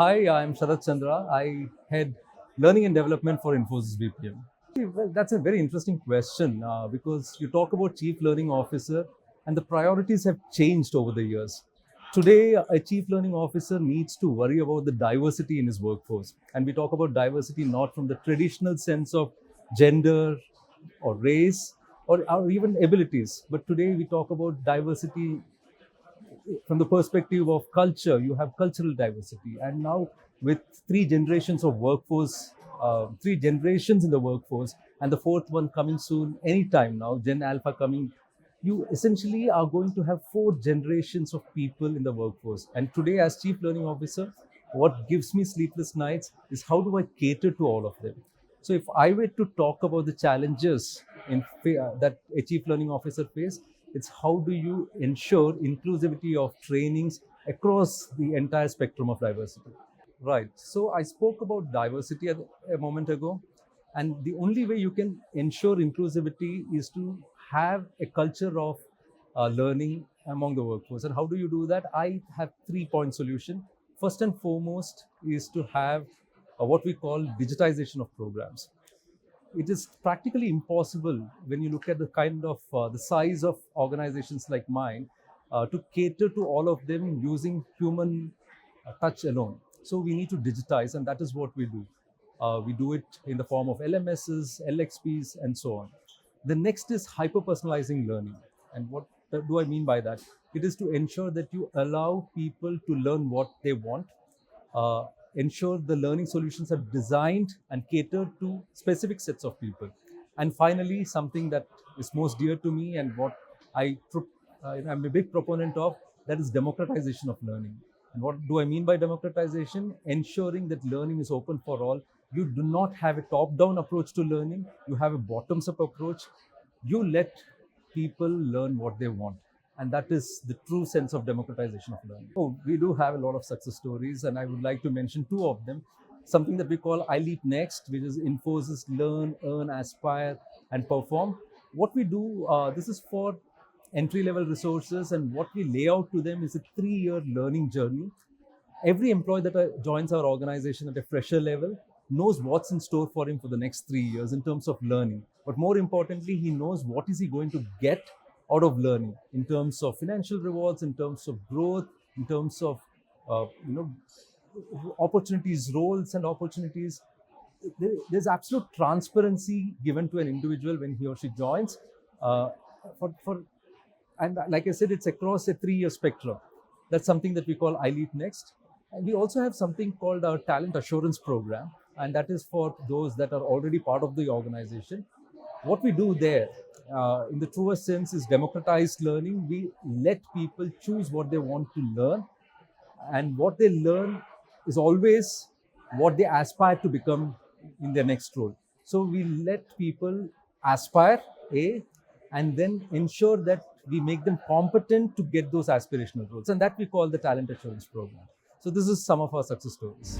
Hi, I'm Sharath Chandra. I head learning and development for Infosys BPM. Well, that's a very interesting question because you talk about chief learning officer and the priorities have changed over the years. Today, a chief learning officer needs to worry about the diversity in his workforce. And we talk about diversity not from the traditional sense of gender or race or even abilities, but today we talk about diversity from the perspective of culture. You have cultural diversity, and now with three generations of workforce, three generations in the workforce, and the fourth one coming soon, anytime now, Gen Alpha coming, you essentially are going to have four generations of people in the workforce. And today, as Chief Learning Officer, what gives me sleepless nights is how do I cater to all of them? So, if I were to talk about the challenges that a chief learning officer face, it's how do you ensure inclusivity of trainings across the entire spectrum of diversity. Right. So I spoke about diversity a moment ago, and the only way you can ensure inclusivity is to have a culture of learning among the workforce. And how do you do that? I have 3-point solution. First and foremost is to have what we call digitization of programs. It is practically impossible when you look at the kind of the size of organizations like mine to cater to all of them using human touch alone. So we need to digitize, and that is what we do. We do it in the form of LMSs, LXPs, and so on. The next is hyper personalizing learning. And what do I mean by that? It is to ensure that you allow people to learn what they want, uh, ensure the learning solutions are designed and catered to specific sets of people. And finally, something that is most dear to me and what I'm a big proponent of, that is democratization of learning. And what do I mean by democratization? Ensuring that learning is open for all. You do not have a top-down approach to learning. You have a bottoms-up approach. You let people learn what they want. And that is the true sense of democratization of learning. Oh, we do have a lot of success stories, and I would like to mention two of them. Something that we call I Leap Next, which is Infosys Learn, Earn, Aspire, and Perform. What we do, this is for entry-level resources, and what we lay out to them is a 3-year learning journey. Every employee that joins our organization at a fresher level knows what's in store for him for the next 3 years in terms of learning. But more importantly, he knows what is he going to get out of learning in terms of financial rewards, in terms of growth, in terms of uh, you know opportunities, roles, and opportunities. There's absolute transparency given to an individual when he or she joins. Uh, for and like I said, it's across a 3-year spectrum. That's something that we call I Leap Next. And we also have something called our Talent Assurance Program, and that is for those that are already part of the organization. What we do there, in the truest sense, is democratized learning. We let people choose what they want to learn, and what they learn is always what they aspire to become in their next role. So we let people aspire, and then ensure that we make them competent to get those aspirational roles, and that we call the talent assurance program. So this is some of our success stories.